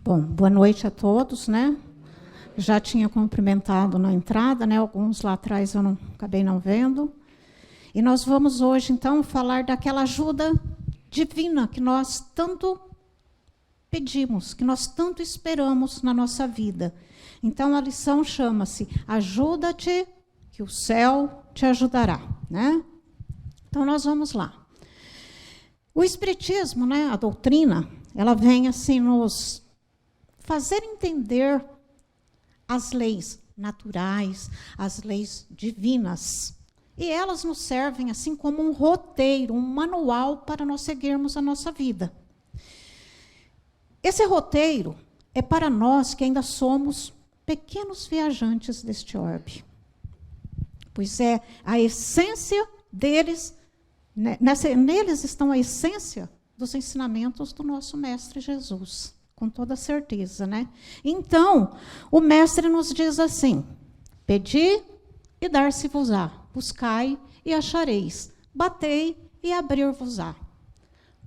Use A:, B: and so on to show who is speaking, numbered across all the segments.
A: Bom, boa noite a todos, né? Já tinha cumprimentado na entrada, né? Alguns lá atrás eu acabei não vendo. E nós vamos hoje, então, falar daquela ajuda divina que nós tanto pedimos, que nós tanto esperamos na nossa vida. Então, a lição chama-se Ajuda-te, que o céu te ajudará, né? Então, nós vamos lá. O Espiritismo, né, a doutrina, ela vem assim nos fazer entender as leis naturais, as leis divinas. E elas nos servem assim como um roteiro, um manual para nós seguirmos a nossa vida. Esse roteiro é para nós que ainda somos pequenos viajantes deste orbe. Pois é a essência deles, neles estão a essência dos ensinamentos do nosso Mestre Jesus, com toda certeza, né? Então, o Mestre nos diz assim: pedi e dar-se-vos-á, buscai e achareis, batei e abrir-vos-á.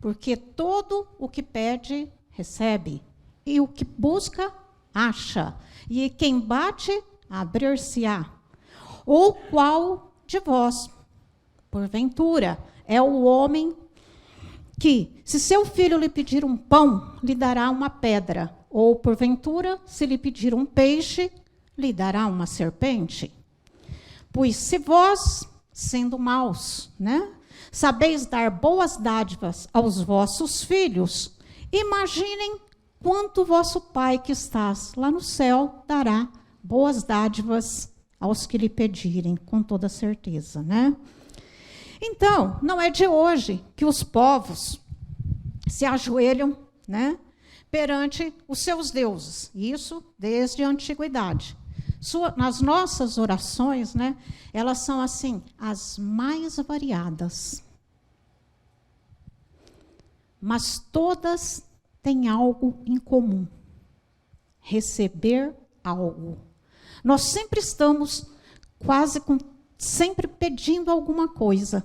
A: Porque todo o que pede, recebe, e o que busca, acha, e quem bate, abrir-se-á. Ou qual de vós, porventura, é o homem que, se seu filho lhe pedir um pão, lhe dará uma pedra, ou, porventura, se lhe pedir um peixe, lhe dará uma serpente? Pois se vós, sendo maus, né, sabeis dar boas dádivas aos vossos filhos, imaginem quanto vosso Pai que estás lá no céu dará boas dádivas aos que lhe pedirem, com toda certeza, né? Então, não é de hoje que os povos se ajoelham, né, perante os seus deuses. Isso desde a antiguidade. Nas nossas orações, né, elas são assim, as mais variadas. Mas todas têm algo em comum: receber algo. Nós sempre estamos sempre pedindo alguma coisa.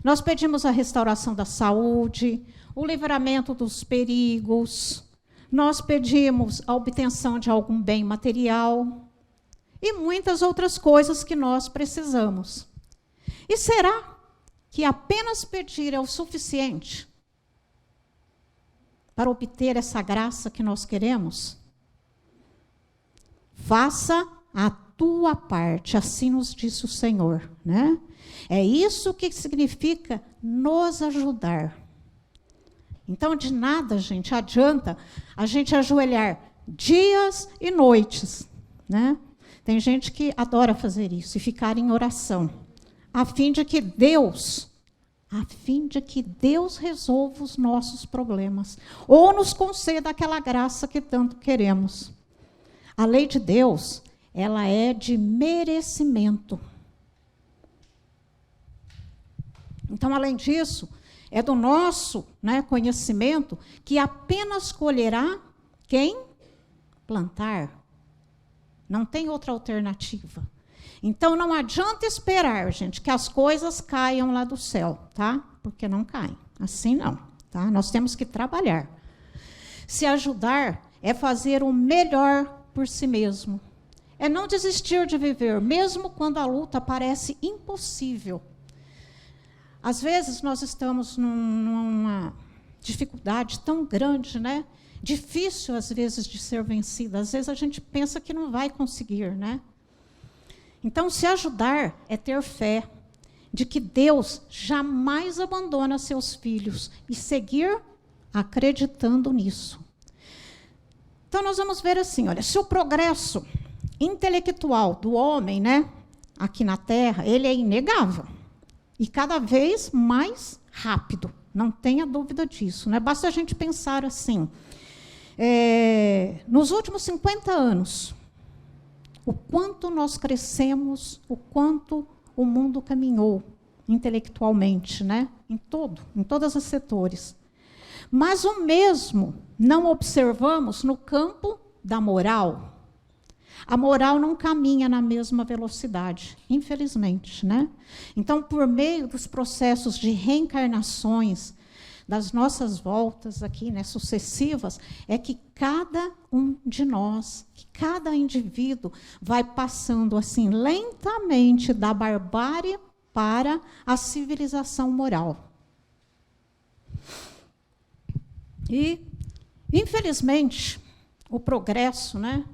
A: Nós pedimos a restauração da saúde, o livramento dos perigos, nós pedimos a obtenção de algum bem material e muitas outras coisas que nós precisamos. E será que apenas pedir é o suficiente para obter essa graça que nós queremos? Faça a tua parte, assim nos disse o Senhor, né? É isso que significa nos ajudar. Então, de nada, gente, adianta a gente ajoelhar dias e noites, né? Tem gente que adora fazer isso e ficar em oração, a fim de que Deus resolva os nossos problemas, ou nos conceda aquela graça que tanto queremos. A lei de Deus, ela é de merecimento. Então, além disso, é do nosso, né, conhecimento que apenas colherá quem plantar. Não tem outra alternativa. Então, não adianta esperar, gente, que as coisas caiam lá do céu, tá? Porque não caem. Assim não, tá? Nós temos que trabalhar. Se ajudar é fazer o melhor por si mesmo. É não desistir de viver, mesmo quando a luta parece impossível. Às vezes nós estamos numa dificuldade tão grande, né? Difícil, às vezes, de ser vencida. Às vezes a gente pensa que não vai conseguir, né? Então, se ajudar é ter fé de que Deus jamais abandona seus filhos e seguir acreditando nisso. Então, nós vamos ver assim, olha, se o progresso intelectual do homem, né, aqui na Terra, ele é inegável e cada vez mais rápido, não tenha dúvida disso, né? Basta a gente pensar assim, nos últimos 50 anos, o quanto nós crescemos, o quanto o mundo caminhou intelectualmente, né? Em todos os setores. Mas o mesmo não observamos no campo da moral. A moral não caminha na mesma velocidade, infelizmente, né? Então, por meio dos processos de reencarnações, das nossas voltas aqui, né, sucessivas, é que cada um de nós, que cada indivíduo vai passando assim lentamente da barbárie para a civilização moral. E, infelizmente, o progresso, né,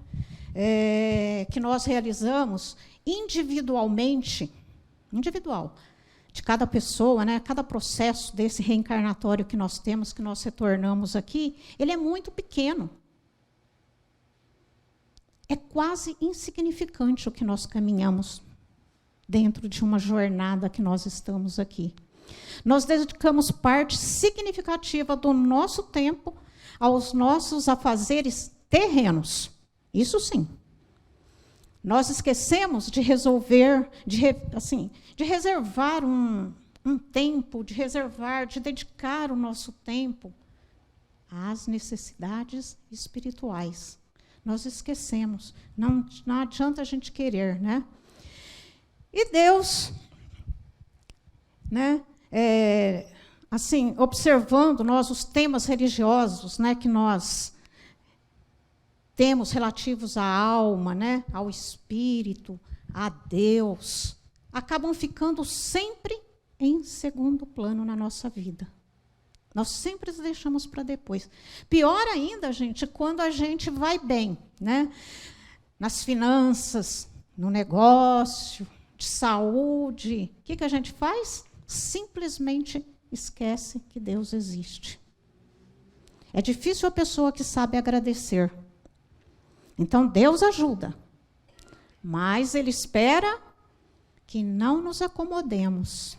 A: que nós realizamos individualmente, individual, de cada pessoa, né, cada processo desse reencarnatório que nós temos, que nós retornamos aqui, ele é muito pequeno. É quase insignificante o que nós caminhamos dentro de uma jornada que nós estamos aqui. Nós dedicamos parte significativa do nosso tempo aos nossos afazeres terrenos. Isso sim. Nós esquecemos de resolver, de reservar um tempo, de dedicar o nosso tempo às necessidades espirituais. Nós esquecemos. Não adianta a gente querer, né? E Deus, né, observando nós os temas religiosos, né, que nós temos relativos à alma, né, ao espírito, a Deus, acabam ficando sempre em segundo plano na nossa vida. Nós sempre os deixamos para depois. Pior ainda, gente, quando a gente vai bem, né, nas finanças, no negócio, de saúde. O que a gente faz? Simplesmente esquece que Deus existe. É difícil a pessoa que sabe agradecer. Então, Deus ajuda, mas Ele espera que não nos acomodemos.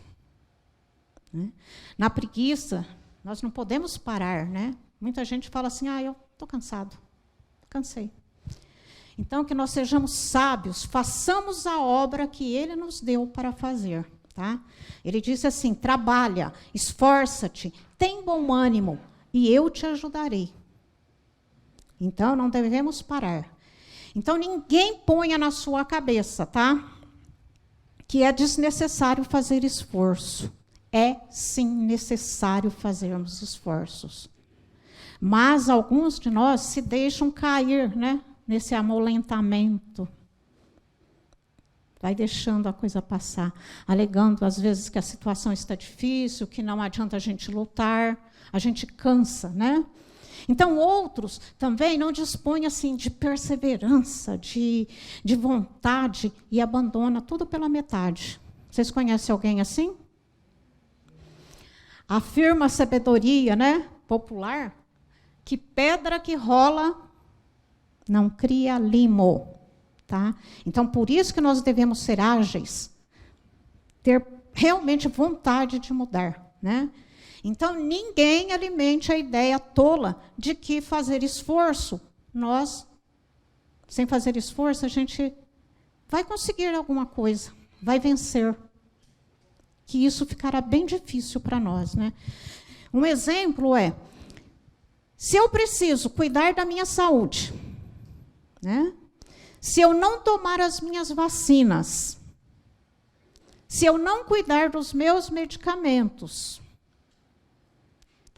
A: Né? Na preguiça, nós não podemos parar. Né? Muita gente fala assim, eu estou cansado, cansei. Então, que nós sejamos sábios, façamos a obra que Ele nos deu para fazer. Tá? Ele disse assim, trabalha, esforça-te, tem bom ânimo, e eu te ajudarei. Então, não devemos parar. Então, ninguém ponha na sua cabeça, tá? Que é desnecessário fazer esforço. É, sim, necessário fazermos esforços. Mas alguns de nós se deixam cair, né, nesse amolentamento. Vai deixando a coisa passar, alegando, às vezes, que a situação está difícil, que não adianta a gente lutar, a gente cansa, né? Então, outros também não dispõem assim, de perseverança, de vontade, e abandona tudo pela metade. Vocês conhecem alguém assim? Afirma a sabedoria, né, popular, que pedra que rola não cria limo. Tá? Então, por isso que nós devemos ser ágeis, ter realmente vontade de mudar. Né? Então, ninguém alimente a ideia tola de que fazer esforço, sem fazer esforço, a gente vai conseguir alguma coisa, vai vencer. Que isso ficará bem difícil para nós. Né? Um exemplo é, se eu preciso cuidar da minha saúde, né? Se eu não tomar as minhas vacinas, se eu não cuidar dos meus medicamentos,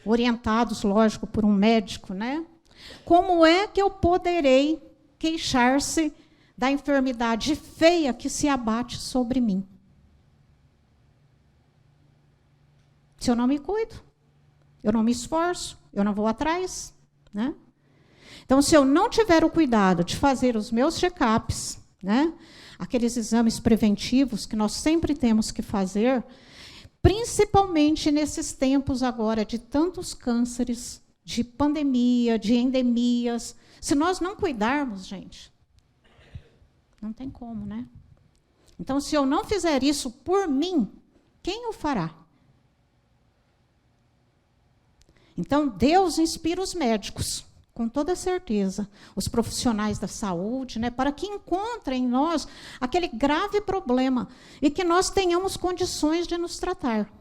A: orientados, lógico, por um médico, né? Como é que eu poderei queixar-se da enfermidade feia que se abate sobre mim? Se eu não me cuido, eu não me esforço, eu não vou atrás, né? Então, se eu não tiver o cuidado de fazer os meus check-ups, né, aqueles exames preventivos que nós sempre temos que fazer, principalmente nesses tempos agora de tantos cânceres, de pandemia, de endemias, se nós não cuidarmos, gente, não tem como, né? Então, se eu não fizer isso por mim, quem o fará? Então, Deus inspira os médicos, com toda certeza, os profissionais da saúde, né, para que encontrem em nós aquele grave problema e que nós tenhamos condições de nos tratar.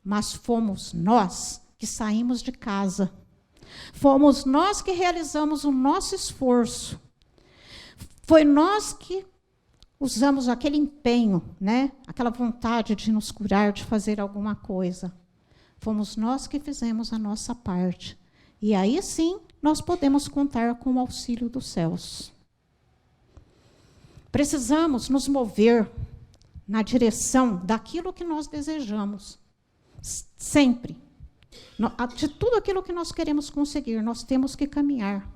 A: Mas fomos nós que saímos de casa, fomos nós que realizamos o nosso esforço, foi nós que usamos aquele empenho, né, aquela vontade de nos curar, de fazer alguma coisa, Fomos nós que fizemos a nossa parte. E aí sim, nós podemos contar com o auxílio dos céus. Precisamos nos mover na direção daquilo que nós desejamos. Sempre. De tudo aquilo que nós queremos conseguir, nós temos que caminhar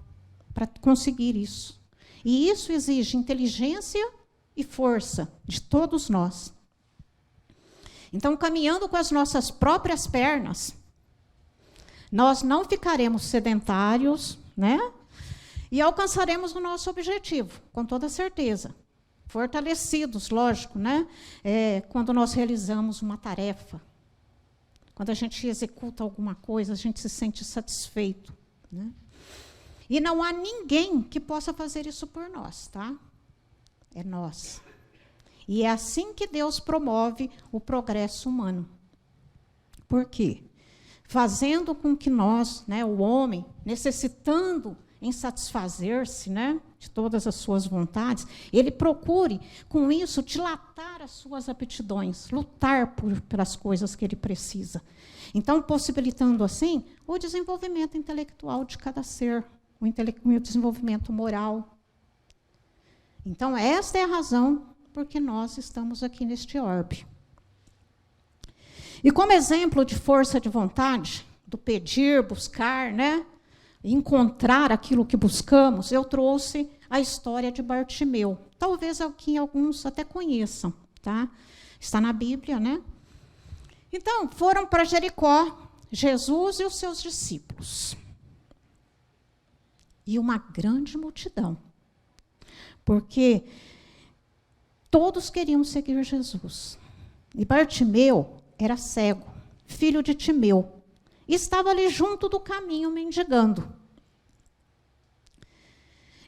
A: para conseguir isso. E isso exige inteligência e força de todos nós. Então, caminhando com as nossas próprias pernas, nós não ficaremos sedentários, né? E alcançaremos o nosso objetivo, com toda certeza. Fortalecidos, lógico, né? Quando nós realizamos uma tarefa, quando a gente executa alguma coisa, a gente se sente satisfeito, né? E não há ninguém que possa fazer isso por nós, tá? É nós. E é assim que Deus promove o progresso humano. Por quê? Fazendo com que nós, né, o homem, necessitando em satisfazer-se, né, de todas as suas vontades, ele procure, com isso, dilatar as suas aptidões, lutar pelas coisas que ele precisa. Então, possibilitando, assim, o desenvolvimento intelectual de cada ser, o desenvolvimento moral. Então, esta é a razão porque nós estamos aqui neste orbe. E como exemplo de força de vontade, do pedir, buscar, né, encontrar aquilo que buscamos, eu trouxe a história de Bartimeu. Talvez aqui alguns até conheçam, tá? Está na Bíblia, né? Então, foram para Jericó, Jesus e os seus discípulos. E uma grande multidão. Porque todos queriam seguir Jesus. E Bartimeu era cego, filho de Timeu. E estava ali junto do caminho, mendigando.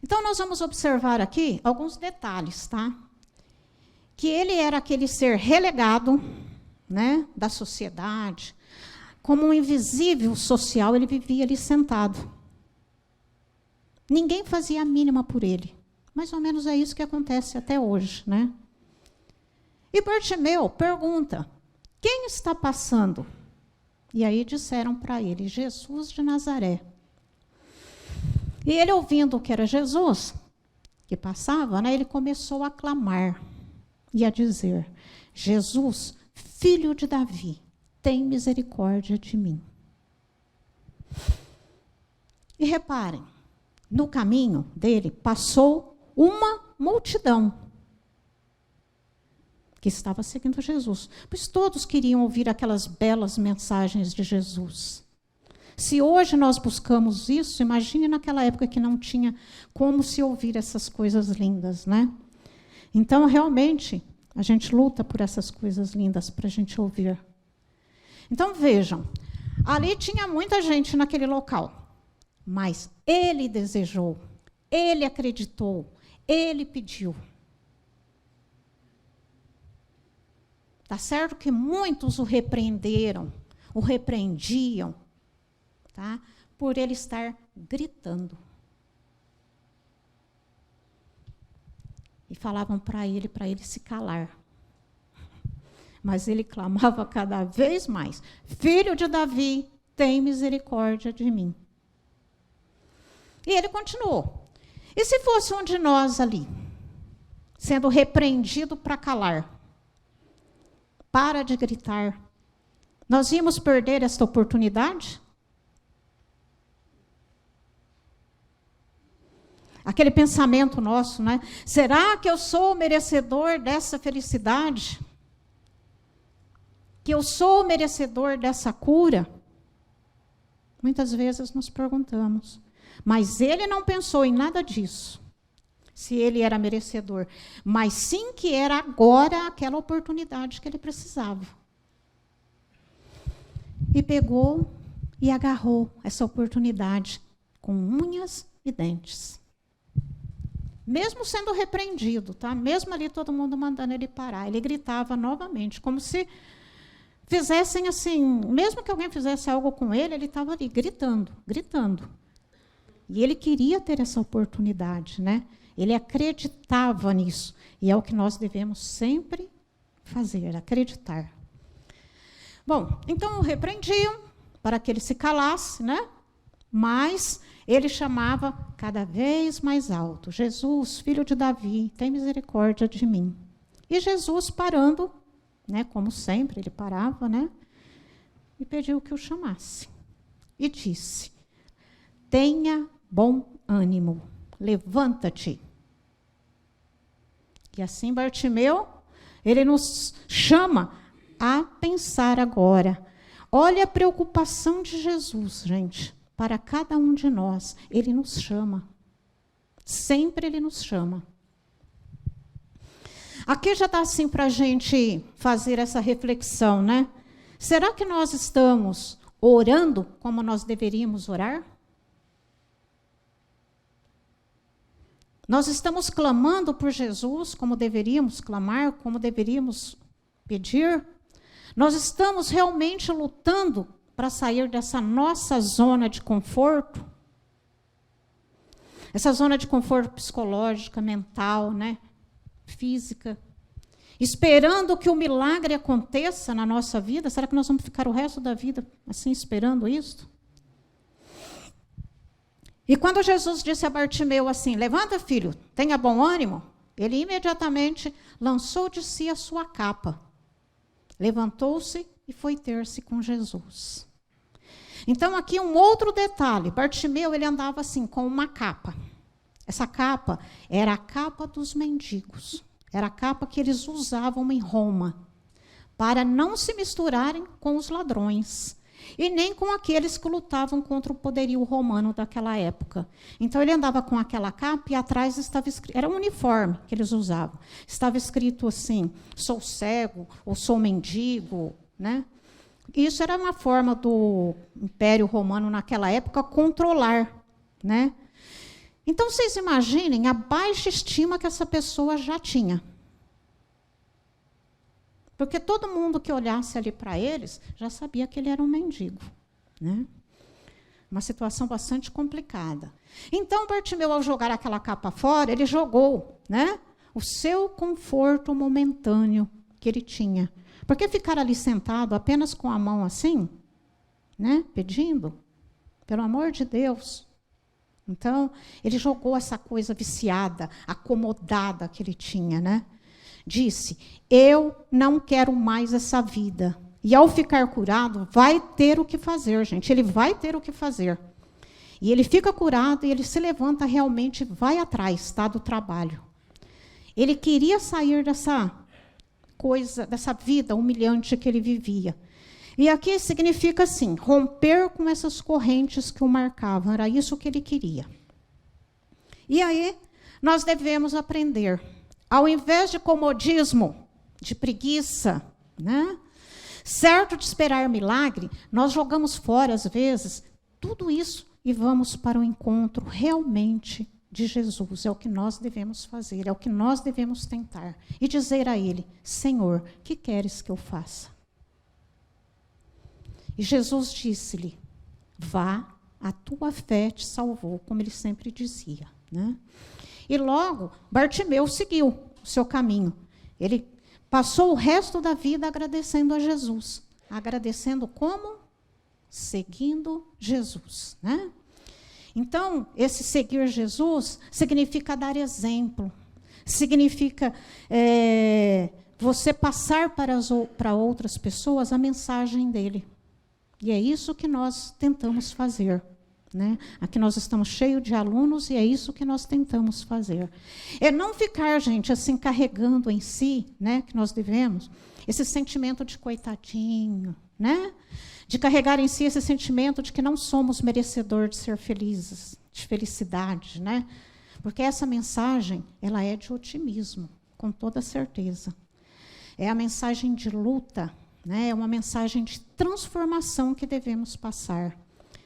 A: Então, nós vamos observar aqui alguns detalhes, tá? Que ele era aquele ser relegado, né, da sociedade. Como um invisível social, ele vivia ali sentado. Ninguém fazia a mínima por ele. Mais ou menos é isso que acontece até hoje, né? E Bartimeu pergunta: quem está passando? E aí disseram para ele: Jesus de Nazaré. E ele, ouvindo que era Jesus que passava, né, ele começou a clamar e a dizer: Jesus, filho de Davi, tem misericórdia de mim. E reparem, no caminho dele passou uma multidão que estava seguindo Jesus, pois todos queriam ouvir aquelas belas mensagens de Jesus. Se hoje nós buscamos isso, imagine naquela época que não tinha como se ouvir essas coisas lindas, né? Então, realmente, a gente luta por essas coisas lindas para a gente ouvir. Então, vejam, ali tinha muita gente naquele local, mas ele desejou, ele acreditou, ele pediu. Tá certo que muitos o repreenderam, o repreendiam, tá? Por ele estar gritando. E falavam para ele se calar. Mas ele clamava cada vez mais: Filho de Davi, tem misericórdia de mim. E ele continuou. E se fosse um de nós ali, sendo repreendido para calar, para de gritar, nós íamos perder esta oportunidade? Aquele pensamento nosso, né? Será que eu sou merecedor dessa felicidade? Que eu sou merecedor dessa cura? Muitas vezes nos perguntamos. Mas ele não pensou em nada disso, se ele era merecedor, mas sim que era agora aquela oportunidade que ele precisava. E pegou e agarrou essa oportunidade com unhas e dentes. Mesmo sendo repreendido, tá? Mesmo ali todo mundo mandando ele parar, ele gritava novamente, como se fizessem assim, mesmo que alguém fizesse algo com ele, ele estava ali gritando, gritando. E ele queria ter essa oportunidade, né? Ele acreditava nisso. E é o que nós devemos sempre fazer, acreditar. Bom, então o repreendiam para que ele se calasse, né? Mas ele chamava cada vez mais alto: Jesus, filho de Davi, tem misericórdia de mim. E Jesus, parando, né, como sempre, ele parava, né, e pediu que o chamasse. E disse: tenha bom ânimo, levanta-te. E assim Bartimeu, ele nos chama a pensar agora. Olha a preocupação de Jesus, gente, para cada um de nós. Ele nos chama. Sempre ele nos chama. Aqui já está assim para a gente fazer essa reflexão, né? Será que nós estamos orando como nós deveríamos orar? Nós estamos clamando por Jesus como deveríamos clamar, como deveríamos pedir? Nós estamos realmente lutando para sair dessa nossa zona de conforto? Essa zona de conforto psicológica, mental, né? Física. Esperando que o milagre aconteça na nossa vida? Será que nós vamos ficar o resto da vida assim esperando isso? E quando Jesus disse a Bartimeu assim: levanta, filho, tenha bom ânimo, ele imediatamente lançou de si a sua capa, levantou-se e foi ter-se com Jesus. Então, aqui um outro detalhe: Bartimeu, ele andava assim, com uma capa. Essa capa era a capa dos mendigos, era a capa que eles usavam em Roma, para não se misturarem com os ladrões, e nem com aqueles que lutavam contra o poderio romano daquela época. Então, ele andava com aquela capa e atrás estava escrito, era um uniforme que eles usavam. Estava escrito assim: sou cego, ou sou mendigo, né? Isso era uma forma do Império Romano naquela época controlar, né? Então, vocês imaginem a baixa estima que essa pessoa já tinha. Porque todo mundo que olhasse ali para eles já sabia que ele era um mendigo, né? Uma situação bastante complicada. Então, Bartimeu, ao jogar aquela capa fora, ele jogou, né, o seu conforto momentâneo que ele tinha. Porque ficar ali sentado apenas com a mão assim, né, pedindo, pelo amor de Deus. Então, ele jogou essa coisa viciada, acomodada que ele tinha, né? Disse: eu não quero mais essa vida. E ao ficar curado, vai ter o que fazer, gente. Ele vai ter o que fazer. E ele fica curado e ele se levanta realmente, vai atrás, tá, do trabalho. Ele queria sair dessa coisa, dessa vida humilhante que ele vivia. E aqui significa assim: romper com essas correntes que o marcavam. Era isso que ele queria. E aí, nós devemos aprender. Ao invés de comodismo, de preguiça, né, certo de esperar milagre, nós jogamos fora, às vezes, tudo isso e vamos para o encontro realmente de Jesus. É o que nós devemos fazer, é o que nós devemos tentar. E dizer a Ele: Senhor, o que queres que eu faça? E Jesus disse-lhe: vá, a tua fé te salvou, como ele sempre dizia, né? E logo, Bartimeu seguiu o seu caminho. Ele passou o resto da vida agradecendo a Jesus. Agradecendo como? Seguindo Jesus, né? Então, esse seguir Jesus significa dar exemplo. Significa você passar para outras pessoas a mensagem dele. E é isso que nós tentamos fazer. Né? Aqui nós estamos cheios de alunos e é isso que nós tentamos fazer. É não ficar, gente, assim, carregando em si, né, que nós devemos, esse sentimento de coitadinho, né? De carregar em si esse sentimento de que não somos merecedores de ser felizes, de felicidade, né? Porque essa mensagem, ela é de otimismo, com toda certeza. É a mensagem de luta, né? É uma mensagem de transformação que devemos passar.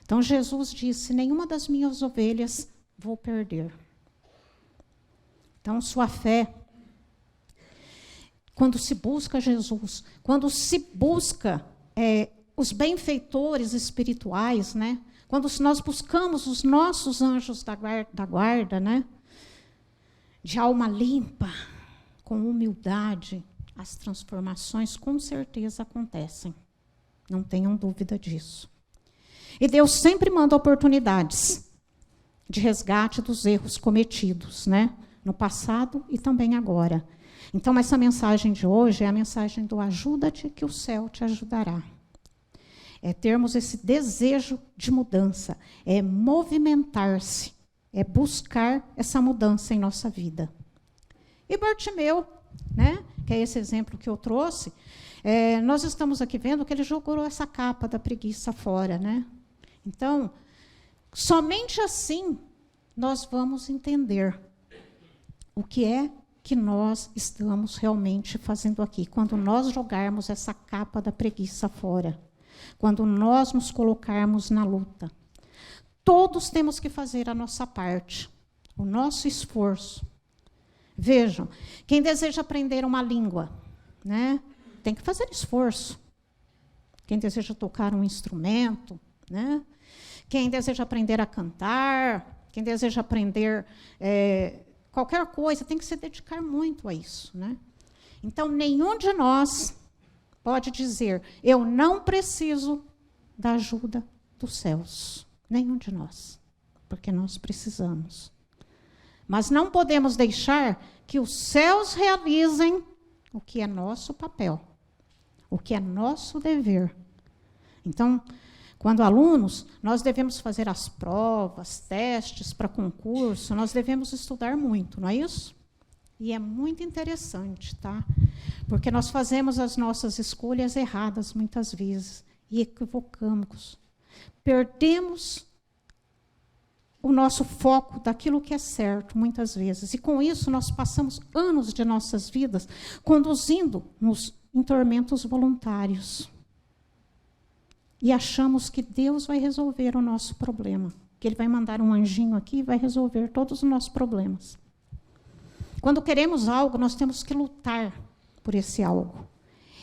A: Então, Jesus disse: nenhuma das minhas ovelhas vou perder. Então, sua fé, quando se busca Jesus, quando se busca os benfeitores espirituais, né? Quando nós buscamos os nossos anjos da guarda, né? De alma limpa, com humildade, as transformações com certeza acontecem. Não tenham dúvida disso. E Deus sempre manda oportunidades de resgate dos erros cometidos, né? No passado e também agora. Então, essa mensagem de hoje é a mensagem do ajuda-te que o céu te ajudará. É termos esse desejo de mudança, é movimentar-se, é buscar essa mudança em nossa vida. E Bartimeu, né, que é esse exemplo que eu trouxe, nós estamos aqui vendo que ele jogou essa capa da preguiça fora, né? Então, somente assim nós vamos entender o que é que nós estamos realmente fazendo aqui, quando nós jogarmos essa capa da preguiça fora, quando nós nos colocarmos na luta. Todos temos que fazer a nossa parte, o nosso esforço. Vejam, quem deseja aprender uma língua, né, tem que fazer esforço. Quem deseja tocar um instrumento, né, quem deseja aprender a cantar, quem deseja aprender qualquer coisa, tem que se dedicar muito a isso, né? Então, nenhum de nós pode dizer, eu não preciso da ajuda dos céus. Nenhum de nós, porque nós precisamos. Mas não podemos deixar que os céus realizem o que é nosso papel, o que é nosso dever. Então, quando alunos, nós devemos fazer as provas, testes para concurso, nós devemos estudar muito, não é isso? E é muito interessante, tá? Porque nós fazemos as nossas escolhas erradas muitas vezes e equivocamos. Perdemos o nosso foco daquilo que é certo, muitas vezes. E, com isso, nós passamos anos de nossas vidas conduzindo-nos em tormentos voluntários. E achamos que Deus vai resolver o nosso problema, que Ele vai mandar um anjinho aqui e vai resolver todos os nossos problemas. Quando queremos algo, nós temos que lutar por esse algo.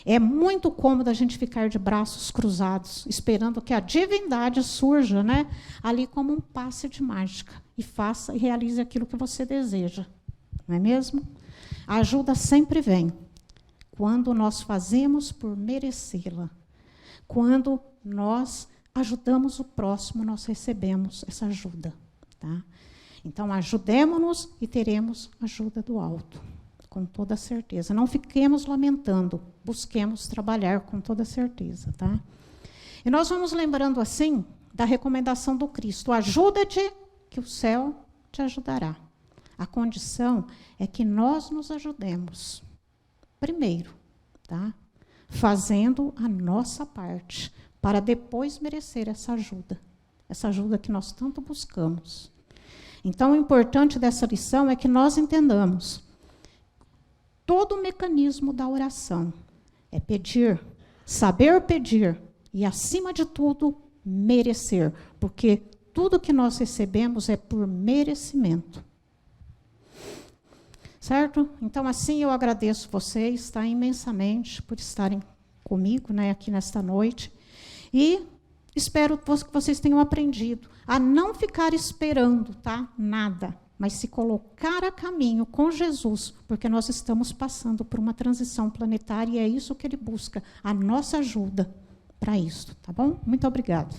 A: É muito cômodo a gente ficar de braços cruzados, esperando que a divindade surja, né, ali como um passe de mágica e faça e realize aquilo que você deseja. Não é mesmo? A ajuda sempre vem quando nós fazemos por merecê-la. Quando nós ajudamos o próximo, nós recebemos essa ajuda. Tá? Então, ajudemo-nos e teremos ajuda do alto. Com toda certeza. Não fiquemos lamentando, busquemos trabalhar com toda certeza, tá? E nós vamos lembrando, assim, da recomendação do Cristo. Ajuda-te, que o céu te ajudará. A condição é que nós nos ajudemos. Primeiro, tá? Fazendo a nossa parte, para depois merecer essa ajuda que nós tanto buscamos. Então, o importante dessa lição é que nós entendamos todo o mecanismo da oração é pedir, saber pedir e, acima de tudo, merecer, porque tudo que nós recebemos é por merecimento. Certo? Então, assim, eu agradeço vocês, tá, imensamente por estarem comigo, né, aqui nesta noite, e espero que vocês tenham aprendido a não ficar esperando, tá, nada, mas se colocar a caminho com Jesus, porque nós estamos passando por uma transição planetária e é isso que Ele busca, a nossa ajuda para isso, tá bom? Muito obrigado.